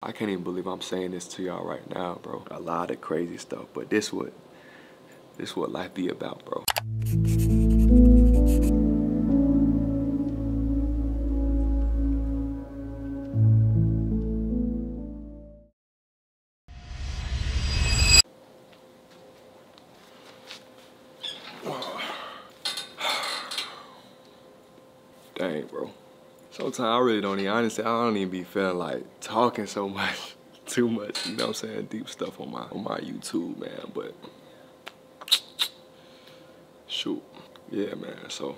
I can't even believe I'm saying this to y'all right now, bro. A lot of crazy stuff, but this what life be about, bro. Dang, bro. Sometimes I really don't even, honestly, I don't even be feeling like talking so much, too much, you know what I'm saying? Deep stuff on my YouTube, man, but shoot. Yeah, man, so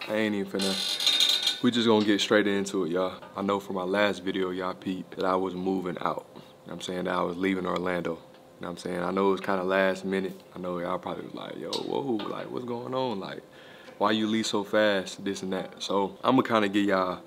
I ain't even finna, we just gonna get straight into it, y'all. I know from my last video, y'all peeped that I was moving out. You know what I'm saying? That I was leaving Orlando. You know what I'm saying? I know it was kind of last minute. I know y'all probably was like, yo, whoa, like, what's going on? Like, why you leave so fast, this and that. So I'm gonna kind of give y'all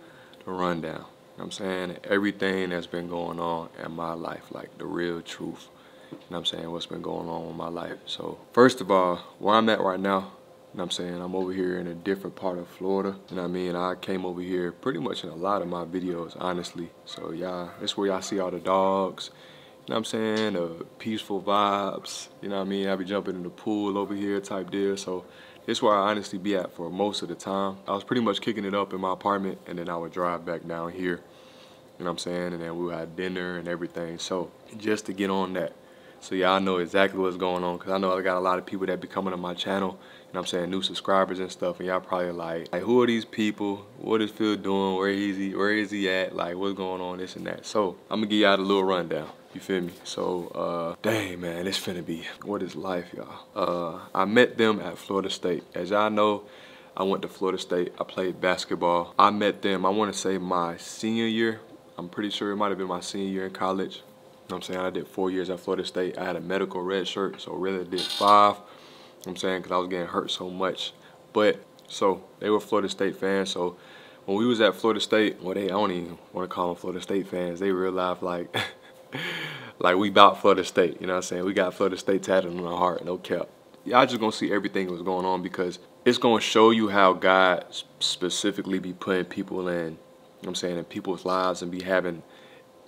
the rundown. You know what I'm saying? Everything that's been going on in my life, like the real truth. You know what I'm saying? What's been going on in my life. So first of all, where I'm at right now, you know what I'm saying? I'm over here in a different part of Florida. You know what I mean? I came over here pretty much in a lot of my videos, honestly. So y'all, it's where y'all see all the dogs. You know what I'm saying? The peaceful vibes. You know what I mean? I be jumping in the pool over here type deal. So this is where I honestly be at for most of the time. I was pretty much kicking it up in my apartment, and then I would drive back down here. You know what I'm saying? And then we would have dinner and everything. So just to get on that. So y'all know exactly what's going on, because I know I got a lot of people that be coming to my channel, you know what I'm saying, new subscribers and stuff, and y'all probably like, who are these people? What is Phil doing? Where is he at? Like, what's going on, this and that. So I'm gonna give y'all a little rundown. You feel me? So, dang, man, it's finna be, what is life, y'all? I met them at Florida State. As y'all know, I went to Florida State. I played basketball. I met them, I wanna say my senior year. I'm pretty sure it might've been my senior year in college. You know what I'm saying? I did 4 years at Florida State. I had a medical red shirt, so really I did 5. You know what I'm saying? Because I was getting hurt so much. But, so, they were Florida State fans, so when we was at Florida State, well, I don't even want to call them Florida State fans. They real life, like, like we about Florida State, you know what I'm saying? We got Florida State tattooed on our heart, no cap. Y'all just gonna see everything that was going on, because it's gonna show you how God specifically be putting people in, you know what I'm saying, in people's lives, and be having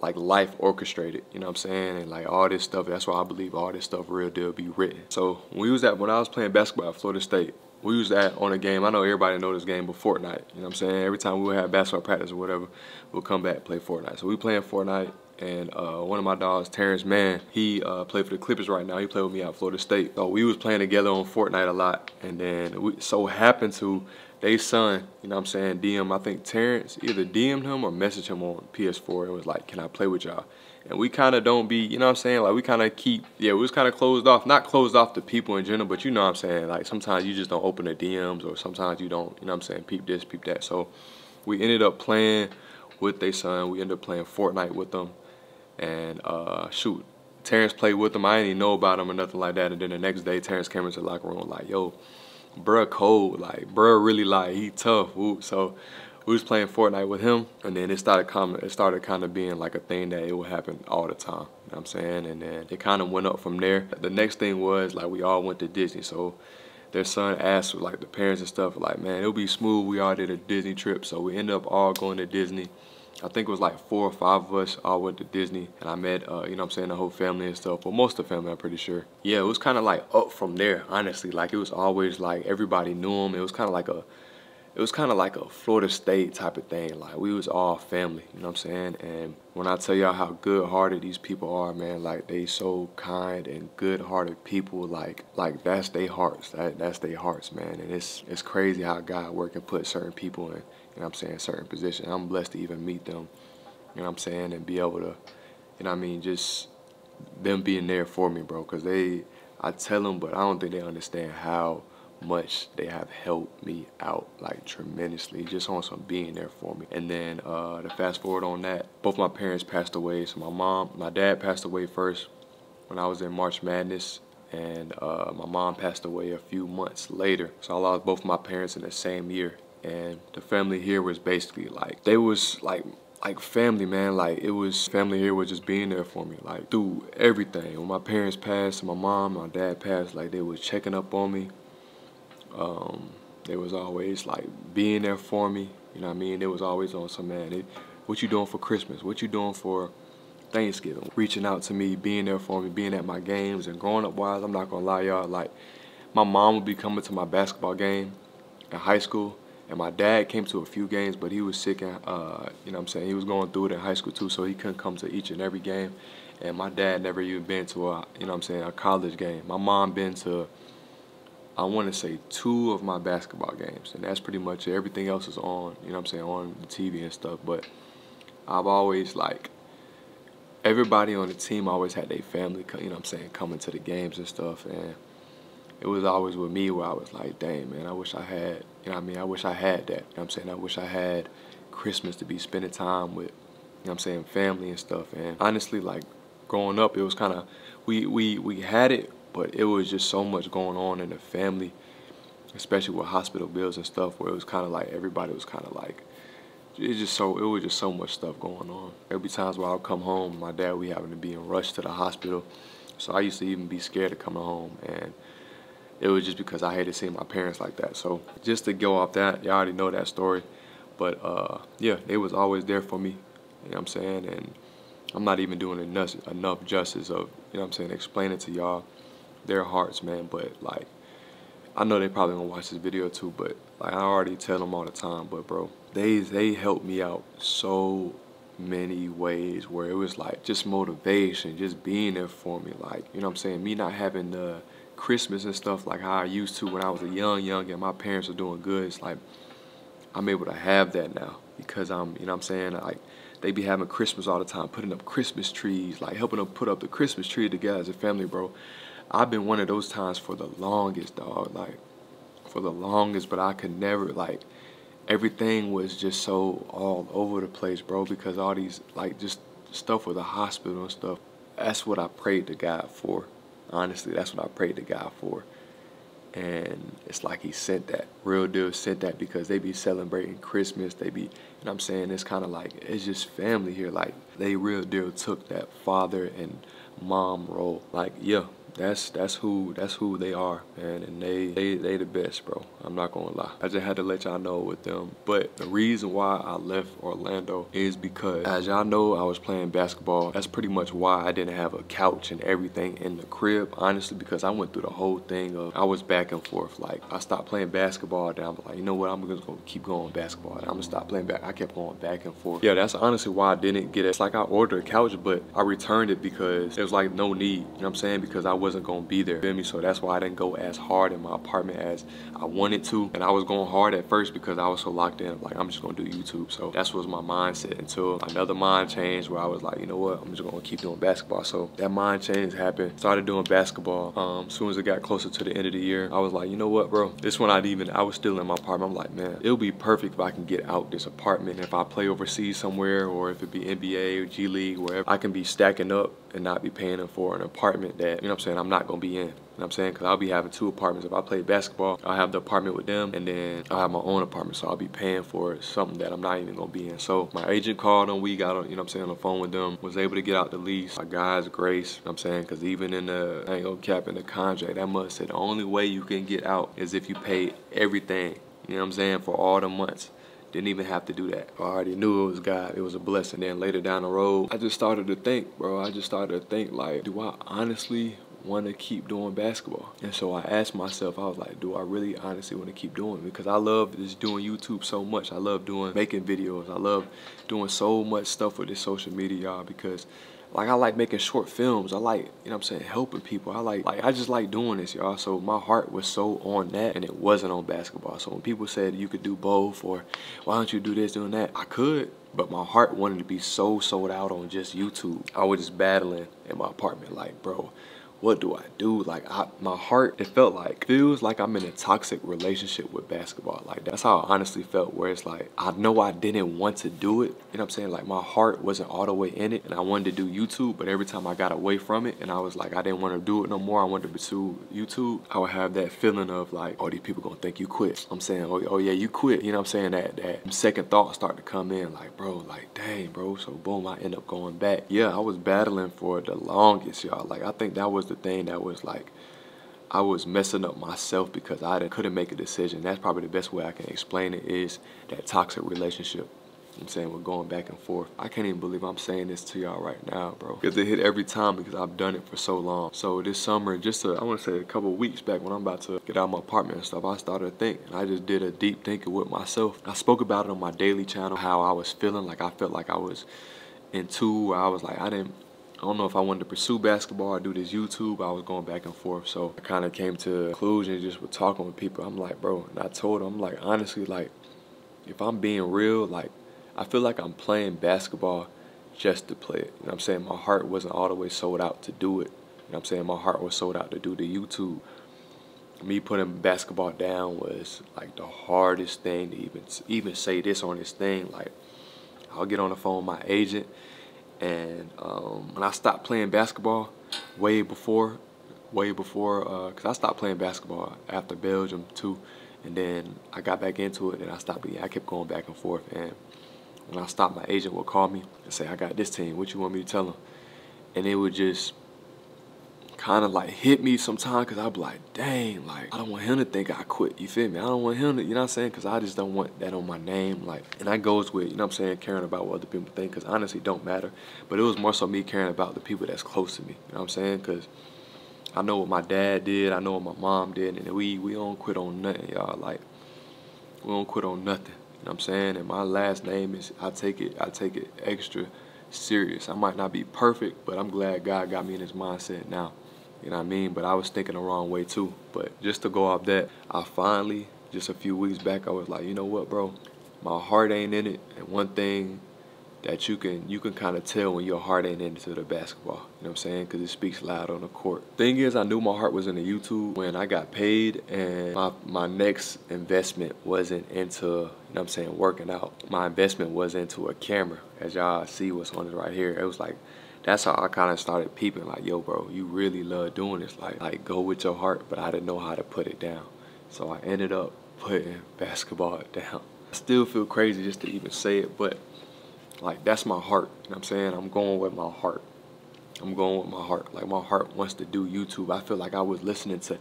like life orchestrated, you know what I'm saying? And like all this stuff, that's why I believe all this stuff real deal be written. So when I was playing basketball at Florida State, we was on a game. I know everybody know this game, but Fortnite, you know what I'm saying? Every time we would have basketball practice or whatever, we'll come back and play Fortnite. So we playing Fortnite, and one of my dogs, Terrence Mann, he played for the Clippers right now. He played with me at Florida State. So we was playing together on Fortnite a lot, and then we so happened to, they son, you know what I'm saying, DM, I think Terrence either DM'd him or messaged him on PS4 and was like, can I play with y'all? And we kind of don't be, you know what I'm saying, like we kind of keep, yeah, we was kind of closed off, not closed off to people in general, but you know what I'm saying, like sometimes you just don't open the DMs, or sometimes you don't, you know what I'm saying, peep this, peep that. So we ended up playing with their son. We ended up playing Fortnite with them, and shoot, Terrence played with them. I didn't even know about him or nothing like that. And then the next day, Terrence came into the locker room like, yo, bruh cold, like bruh really, like he tough. Woo. So we was playing Fortnite with him, and then it started kind of being like a thing that it would happen all the time. You know what I'm saying? And then it kind of went up from there. The next thing was like we all went to Disney. So their son asked like the parents and stuff, like, man, it'll be smooth. We all did a Disney trip, so we ended up all going to Disney. I think it was like 4 or 5 of us all went to Disney, and I met, you know what I'm saying, the whole family and stuff. Well, most of the family, I'm pretty sure. Yeah, it was kind of like up from there, honestly. Like it was always like everybody knew them. It was kind of like a Florida State type of thing. Like we was all family, you know what I'm saying? And when I tell y'all how good-hearted these people are, man, like they so kind and good-hearted people, like that's their hearts. That's their hearts, man. And it's crazy how God work and put certain people in, you know what I'm saying, certain positions. I'm blessed to even meet them, you know what I'm saying, and be able to, you know what I mean, just them being there for me, bro. Because I tell them, but I don't think they understand how much they have helped me out, like tremendously, just on some being there for me. And then to fast forward on that, both my parents passed away. So my dad passed away first when I was in March Madness, and my mom passed away a few months later. So I lost both my parents in the same year. And the family here was basically like, they was like family, man. Like it was, family here was just being there for me, like through everything. When my parents passed, my mom, my dad passed, like they was checking up on me. They was always like being there for me, you know what I mean? They was always on some, man, what you doing for Christmas? What you doing for Thanksgiving, reaching out to me, being there for me, being at my games. And growing up wise, I'm not gonna lie, y'all, like, my mom would be coming to my basketball game in high school, and my dad came to a few games, but he was sick and, you know what I'm saying, he was going through it in high school too, so he couldn't come to each and every game. And my dad never even been to a, you know what I'm saying, a college game. My mom been to, I want to say 2 of my basketball games, and that's pretty much it. Everything else is on, you know what I'm saying, on the TV and stuff. But I've always, like, everybody on the team always had their family, you know what I'm saying, coming to the games and stuff. And it was always with me where I was like, dang, man, I wish I had, you know what I mean, I wish I had that, you know what I'm saying. I wish I had Christmas to be spending time with, you know what I'm saying, family and stuff. And honestly, like, growing up, it was kind of, we had it, but it was just so much going on in the family, especially with hospital bills and stuff, where it was kind of like everybody was kind of like, it was just so much stuff going on. There'd be times where I'll come home, my dad, we having to be in rush to the hospital, so I used to even be scared of coming home, and it was just because I hated seeing my parents like that. So just to go off that, y'all already know that story, but yeah, they was always there for me, you know what I'm saying. And I'm not even doing enough justice of, you know what I'm saying, explaining to y'all their hearts, man. But like, I know they probably gonna watch this video too, but like, I already tell them all the time, but bro, they helped me out so many ways, where it was like just motivation, just being there for me. Like, you know what I'm saying, me not having the Christmas and stuff like how I used to when I was a young and my parents were doing good. It's like I'm able to have that now because I'm, you know what I'm saying, like, they be having Christmas all the time, putting up Christmas trees, like helping them put up the Christmas tree together as a family, bro. I've been one of those times for the longest, dog, like, for the longest, but I could never, like, everything was just so all over the place, bro, because all these, like, just stuff with the hospital and stuff. That's what I prayed to God for. Honestly, that's what I prayed to God for. And it's like he sent that. Real deal sent that, because they be celebrating Christmas. They be, you know what I'm saying, it's kind of like, it's just family here. Like, they real deal took that father and mom role. Like, yeah, that's who they are, man. And they the best, bro. I'm not gonna lie. I just had to let y'all know with them. But the reason why I left Orlando is because, as y'all know, I was playing basketball. That's pretty much why I didn't have a couch and everything in the crib, honestly, because I went through the whole thing of, I was back and forth. Like, I stopped playing basketball, then I'm like, you know what, I'm just gonna keep going basketball, and I'm gonna stop playing back. I kept going back and forth. Yeah, that's honestly why I didn't get it. It's like I ordered a couch, but I returned it because it was like no need, you know what I'm saying, because I wasn't gonna be there, feel me? So that's why I didn't go as hard in my apartment as I wanted to. And I was going hard at first because I was so locked in, like, I'm just gonna do YouTube. So that's was my mindset, until another mind change where I was like, you know what, I'm just gonna keep doing basketball. So that mind change happened. Started doing basketball. As soon as it got closer to the end of the year, I was like, you know what, bro, this one I was still in my apartment. I'm like, man, it'll be perfect if I can get out this apartment. If I play overseas somewhere, or if it be NBA or G League, wherever, I can be stacking up and not be paying them for an apartment that, you know what I'm saying, I'm not gonna be in. You know what I'm saying? Because I'll be having 2 apartments. If I play basketball, I'll have the apartment with them, and then I'll have my own apartment. So I'll be paying for something that I'm not even gonna be in. So my agent called them. We got on, you know what I'm saying, on the phone with them. Was able to get out the lease. By God's grace, you know what I'm saying? Because even in the, I ain't gonna cap, in the contract, that must say the only way you can get out is if you pay everything. You know what I'm saying? For all the months. Didn't even have to do that. I already knew it was God. It was a blessing. Then later down the road, I just started to think, bro. I just started to think, like, do I honestly want to keep doing basketball? And so I asked myself, I was like, do I really honestly want to keep doing it? Because I love just doing YouTube so much. I love making videos. I love doing so much stuff with this social media, y'all, because, like, I like making short films. I like, you know what I'm saying, helping people. I just like doing this, y'all. So my heart was so on that, and it wasn't on basketball. So when people said you could do both, or why don't you do this, doing that, I could, but my heart wanted to be so sold out on just YouTube. I was just battling in my apartment, like, bro, what do I do? Like, my heart, it feels like I'm in a toxic relationship with basketball. Like, that's how I honestly felt, where it's like, I know I didn't want to do it. You know what I'm saying? Like, my heart wasn't all the way in it, and I wanted to do YouTube, but every time I got away from it, and I was like, I didn't want to do it no more, I wanted to pursue YouTube, I would have that feeling of like, oh, these people gonna think you quit. I'm saying, oh yeah, you quit. You know what I'm saying? That second thought start to come in, like, bro, like, dang, bro. So boom, I end up going back. Yeah, I was battling for the longest, y'all. Like, I think that was the thing that was like, I was messing up myself because I couldn't make a decision. That's probably the best way I can explain it, is that toxic relationship. I'm saying we're going back and forth. I can't even believe I'm saying this to y'all right now, bro. Because it hit every time because I've done it for so long. So this summer, I want to say a couple of weeks back when I'm about to get out of my apartment and stuff, I started to think. And I just did a deep thinking with myself. I spoke about it on my daily channel, how I was feeling. Like I felt like I was in two, where I was like, I don't know if I wanted to pursue basketball or do this YouTube. I was going back and forth. So I kind of came to a conclusion just with talking with people. I'm like, bro, and I told them, I'm like, honestly, like, if I'm being real, like, I feel like I'm playing basketball just to play it. You know what I'm saying? My heart wasn't all the way sold out to do it. You know what I'm saying? My heart was sold out to do the YouTube. Me putting basketball down was like the hardest thing to even say this on this thing. Like, I'll get on the phone with my agent, and when I stopped playing basketball way before, because I stopped playing basketball after Belgium too, and then I got back into it, and I stopped. I kept going back and forth, and when I stopped, my agent would call me and say, I got this team, what you want me to tell them? And it would just kind of like hit me sometimes, because I'd be like, dang, like, I don't want him to think I quit, you feel me? I don't want him to, you know what I'm saying? Because I just don't want that on my name. Like, and that goes with, you know what I'm saying, caring about what other people think, because honestly, it don't matter. But it was more so me caring about the people that's close to me, you know what I'm saying? Because I know what my dad did, I know what my mom did, and we don't quit on nothing, y'all. Like, we don't quit on nothing. You know what I'm saying? And my last name is, I take it extra serious. I might not be perfect, but I'm glad God got me in this mindset now. You know what I mean? But I was thinking the wrong way too. But just to go off that, I finally, just a few weeks back, I was like, you know what, bro? My heart ain't in it. And one thing that you can kind of tell when your heart ain't into the basketball. You know what I'm saying? Because it speaks loud on the court. Thing is, I knew my heart was in the YouTube when I got paid, and my next investment wasn't into, you know what I'm saying, working out. My investment was into a camera. As y'all see what's on it right here. It was like, that's how I kind of started peeping, like, yo, bro, you really love doing this. Like go with your heart, but I didn't know how to put it down. So I ended up putting basketball down. I still feel crazy just to even say it, but like, that's my heart. You know what I'm saying? I'm going with my heart. I'm going with my heart. Like, my heart wants to do YouTube. I feel like I was listening to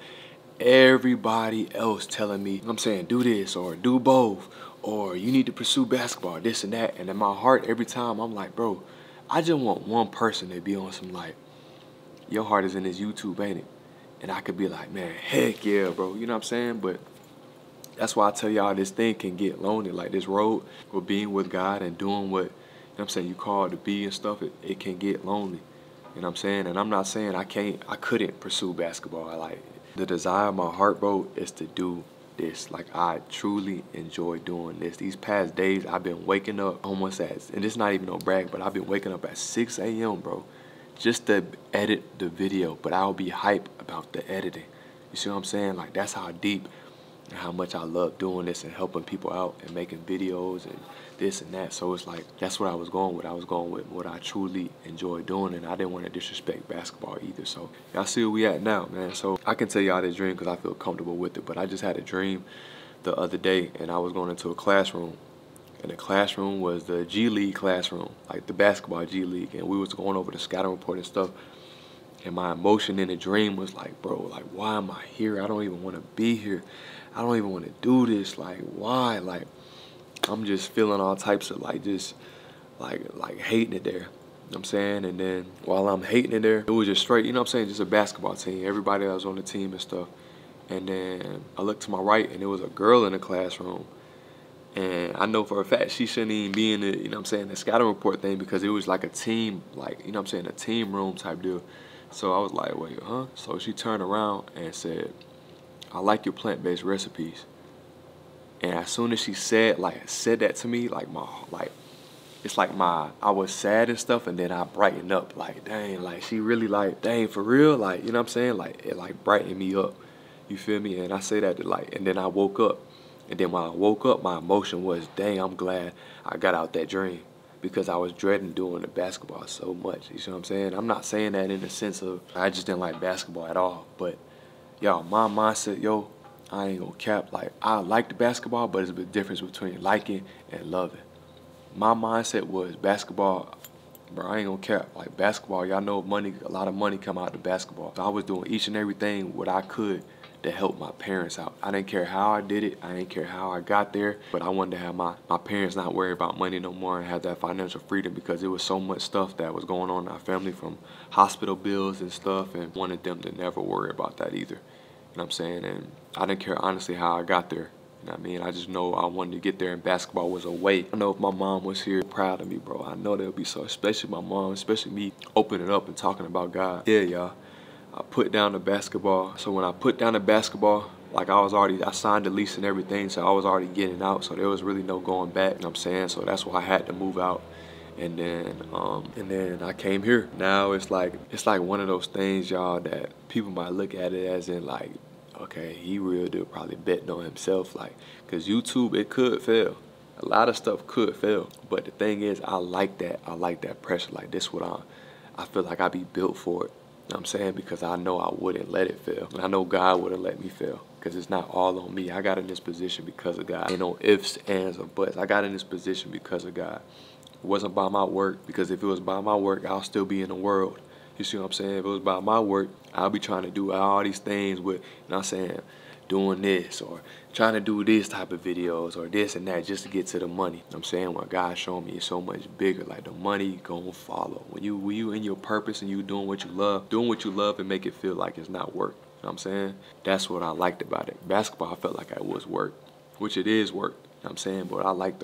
everybody else telling me, you know what I'm saying, do this or do both, or you need to pursue basketball, this and that. And in my heart, every time, I'm like, bro, I just want one person to be on some, like, your heart is in this YouTube, ain't it? And I could be like, man, heck yeah, bro. You know what I'm saying? But that's why I tell y'all, this thing can get lonely. Like, this road with being with God and doing what, you know what I'm saying, you call it to be and stuff, it can get lonely. You know what I'm saying? And I'm not saying I couldn't pursue basketball. Like, the desire of my heart, bro, is to do this. Like, I truly enjoy doing this. These past days, I've been waking up almost at, and it's not even no brag, but I've been waking up at 6 a.m., bro, just to edit the video. But I'll be hype about the editing. You see what I'm saying? Like, that's how deep and how much I love doing this and helping people out and making videos and this and that. So it's like, that's what I was going with. I was going with what I truly enjoy doing, and I didn't want to disrespect basketball either. So y'all see where we at now, man. So I can tell y'all this dream because I feel comfortable with it, but I just had a dream the other day, and I was going into a classroom, and the classroom was the G League classroom, like the basketball G League, and we was going over the scouting report and stuff. And my emotion in the dream was like, bro, like, why am I here? I don't even want to be here. I don't even want to do this. Like, why? Like, I'm just feeling all types of like, just like hating it there. You know what I'm saying? And then while I'm hating it there, it was just straight, you know what I'm saying, just a basketball team. Everybody that was on the team and stuff. And then I looked to my right, and there was a girl in the classroom. And I know for a fact she shouldn't even be in the, you know what I'm saying, the scouting report thing, because it was like a team, like, you know what I'm saying, a team room type deal. So I was like, wait, huh? So she turned around and said, I like your plant-based recipes. And as soon as she said that to me, it's like I was sad and stuff, and then I brightened up. Like, dang, like, she really, like, dang, for real? Like, you know what I'm saying? Like, it like brightened me up. You feel me? And I say that to, like, and then I woke up. And then when I woke up, my emotion was, dang, I'm glad I got out that dream, because I was dreading doing the basketball so much. You see what I'm saying? I'm not saying that in the sense of I just didn't like basketball at all. But, y'all, my mindset, yo, I ain't gonna cap. Like, I like the basketball, but there's a big difference between liking and loving. My mindset was basketball, bro, I ain't gonna cap. Like, basketball, y'all know money, a lot of money come out of basketball. So I was doing each and everything what I could to help my parents out. I didn't care how I did it. I didn't care how I got there, but I wanted to have my parents not worry about money no more and have that financial freedom, because it was so much stuff that was going on in our family, from hospital bills and stuff, and wanted them to never worry about that either. You know what I'm saying? And I didn't care honestly how I got there. You know what I mean? I just know I wanted to get there, and basketball was a way. I know if my mom was here, proud of me, bro. I know they'll be so, especially my mom, especially me opening up and talking about God. Yeah, y'all. I put down the basketball. So when I put down the basketball, like I signed the lease and everything, so I was already getting out. So there was really no going back, you know what I'm saying? So that's why I had to move out. And then I came here. Now it's like one of those things, y'all, that people might look at it as in like, okay, he real deal probably betting on himself, like, cause YouTube, it could fail. A lot of stuff could fail. But the thing is, I like that pressure. Like, this what I feel like I be built for it. You know what I'm saying? Because I know I wouldn't let it fail. And I know God wouldn't let me fail. Because it's not all on me. I got in this position because of God. Ain't no ifs, ands, or buts. I got in this position because of God. It wasn't by my work, because if it was by my work, I'll still be in the world. You see what I'm saying? If it was by my work, I'll be trying to do all these things with, you know what I'm saying, doing this, or trying to do this type of videos, or this and that, just to get to the money. You know what I'm saying? What God showed me is so much bigger. Like, the money gonna follow. When you in your purpose and you doing what you love and make it feel like it's not work. You know what I'm saying? That's what I liked about it. Basketball, I felt like it was work, which it is work. You know what I'm saying? But I like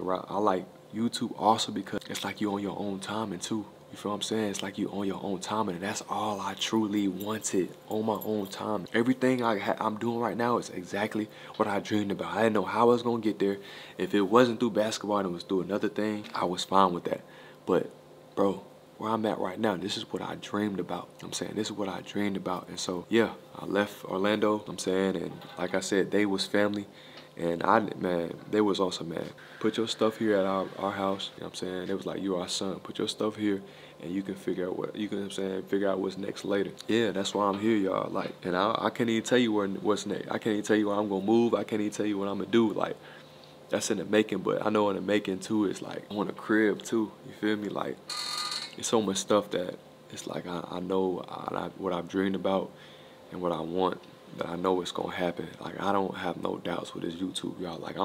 YouTube also because it's like you on your own timing too. You feel what I'm saying? It's like you on your own timing, and that's all I truly wanted, on my own time. Everything I'm doing right now is exactly what I dreamed about. I didn't know how I was gonna get there. If it wasn't through basketball and it was through another thing, I was fine with that. But bro, where I'm at right now, this is what I dreamed about. I'm saying, this is what I dreamed about. And so yeah, I left Orlando, I'm saying, and like I said, they was family. And man, they was also, man, put your stuff here at our house. You know what I'm saying? They was like, you're our son. Put your stuff here, and you can figure out what, you know what I'm saying, figure out what's next later. Yeah, that's why I'm here, y'all. Like, and I can't even tell you what's next. I can't even tell you where I'm gonna move. I can't even tell you what I'm gonna do. Like, that's in the making. But I know in the making too, it's like, I want a crib too. You feel me? Like, it's so much stuff that it's like I know what I've dreamed about and what I want, that I know it's gonna happen. Like, I don't have no doubts with this YouTube, y'all. Like,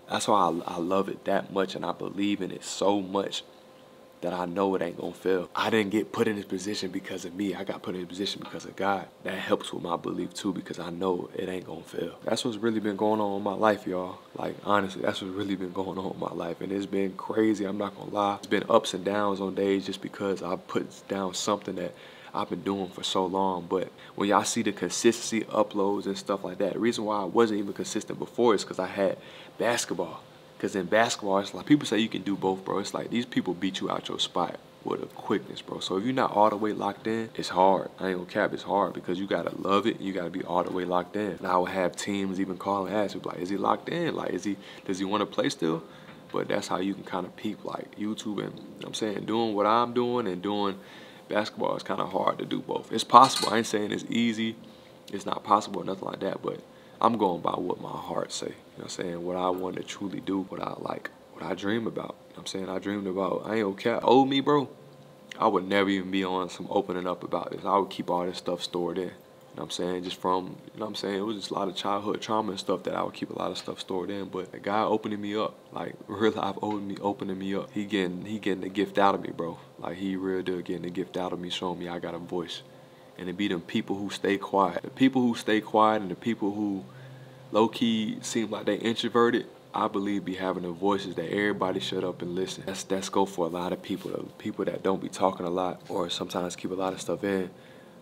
that's why I love it that much, and I believe in it so much that I know it ain't gonna fail. I didn't get put in this position because of me. I got put in this position because of God. That helps with my belief too, because I know it ain't gonna fail. That's what's really been going on in my life, y'all. Like, honestly, that's what's really been going on in my life, and it's been crazy. I'm not gonna lie. It's been ups and downs on days just because I put down something that I've been doing for so long. But when y'all see the consistency uploads and stuff like that, the reason why I wasn't even consistent before is because I had basketball. Because in basketball, it's like, people say you can do both, bro. It's like, these people beat you out your spot with a quickness, bro. So if you're not all the way locked in, it's hard. I ain't gonna cap, it's hard, because you gotta love it. You gotta be all the way locked in. And I would have teams even call and ask me, like, is he locked in? Like, does he want to play still? But that's how you can kind of peep, like, YouTube and, you know what I'm saying, doing what I'm doing and doing basketball is kind of hard to do both. It's possible. I ain't saying it's easy. It's not possible or nothing like that, but I'm going by what my heart say. You know what I'm saying? What I want to truly do, what I like, what I dream about. You know what I'm saying? I dreamed about, I ain't gonna cap. Old me, bro, I would never even be on some opening up about this. I would keep all this stuff stored in. You know what I'm saying? Just from, you know what I'm saying? It was just a lot of childhood trauma and stuff that I would keep a lot of stuff stored in. But the guy opening me up, like, real life opening me up. He getting the gift out of me, bro. Like, he real deal getting the gift out of me, showing me I got a voice. And it be them people who stay quiet. The people who stay quiet and the people who low-key seem like they introverted, I believe be having the voices that everybody shut up and listen. That's go for a lot of people. The people that don't be talking a lot or sometimes keep a lot of stuff in.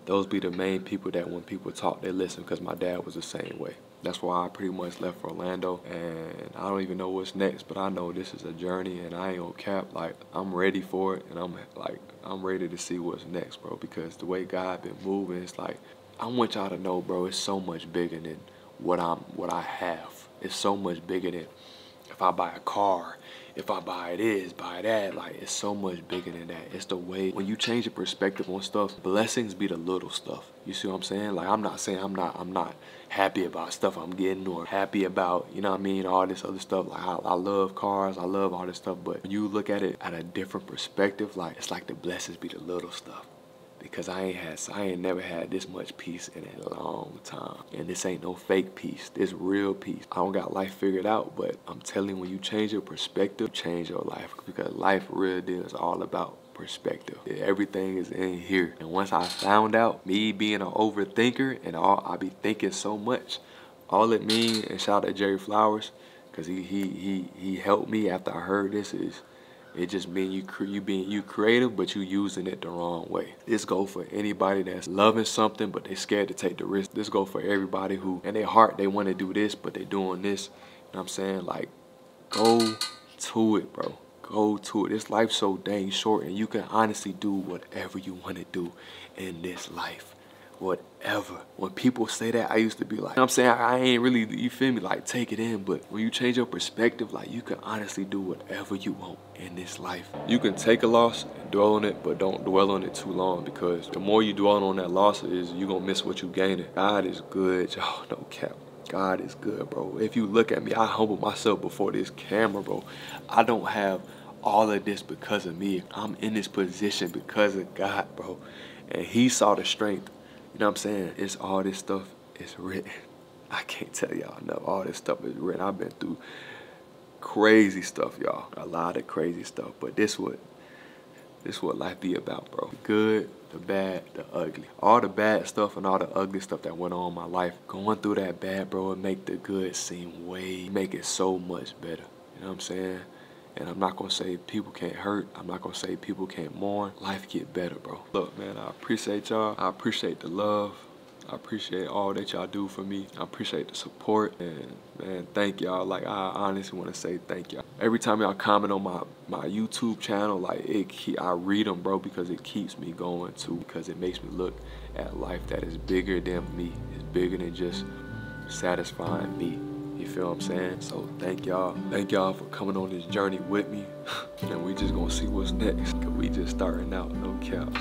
Those be the main people that when people talk, they listen, because my dad was the same way. That's why I pretty much left for Orlando, and I don't even know what's next, but I know this is a journey, and I ain't gonna cap. Like, I'm ready for it, and I'm ready to see what's next, bro, because the way God been moving, it's like, I want y'all to know, bro, it's so much bigger than what I have. It's so much bigger than if I buy a car, if I buy this, buy that. Like, it's so much bigger than that. It's the way, when you change your perspective on stuff, blessings be the little stuff. You see what I'm saying? Like, I'm not saying I'm not happy about stuff I'm getting, or happy about, you know what I mean, all this other stuff. Like, I love cars, I love all this stuff, but when you look at it at a different perspective, like, it's like the blessings be the little stuff. because I ain't never had this much peace in a long time. And this ain't no fake peace, this real peace. I don't got life figured out, but I'm telling you, when you change your perspective, you change your life, because life really is all about perspective. Everything is in here. And once I found out, me being an overthinker and all, I be thinking so much. All it means, and shout out to Jerry Flowers, because he helped me after I heard this, is it just means you being creative, but you using it the wrong way. This go for anybody that's loving something, but they scared to take the risk. This go for everybody who, in their heart, they want to do this, but they doing this. You know what I'm saying? Like, go to it, bro. Go to it. This life's so dang short, and you can honestly do whatever you want to do in this life. Whatever. When people say that, I used to be like, you know what I'm saying, I ain't really, you feel me, like, take it in. But when you change your perspective, like, you can honestly do whatever you want in this life. You can take a loss and dwell on it, but don't dwell on it too long, because the more you dwell on that loss, is you gonna miss what you gaining. God is good, y'all, no cap. God is good, bro. If you look at me, I humble myself before this camera, bro. I don't have all of this because of me. I'm in this position because of God, bro. And he saw the strength. You know what I'm saying? It's all this stuff is written. I can't tell y'all enough. All this stuff is written. I've been through crazy stuff, y'all. A lot of crazy stuff. But this what life be about, bro. The good, the bad, the ugly. All the bad stuff and all the ugly stuff that went on in my life. Going through that bad, bro, it make the good seem make it so much better. You know what I'm saying? And I'm not gonna say people can't hurt. I'm not gonna say people can't mourn. Life get better, bro. Look, man, I appreciate y'all. I appreciate the love. I appreciate all that y'all do for me. I appreciate the support. And man, thank y'all. Like, I honestly wanna say thank y'all. Every time y'all comment on my YouTube channel, like, I read them, bro, because it keeps me going too. Because it makes me look at life that is bigger than me. It's bigger than just satisfying me. You feel what I'm saying? So thank y'all. Thank y'all for coming on this journey with me. And we just gonna see what's next. Cause we just starting out, no cap.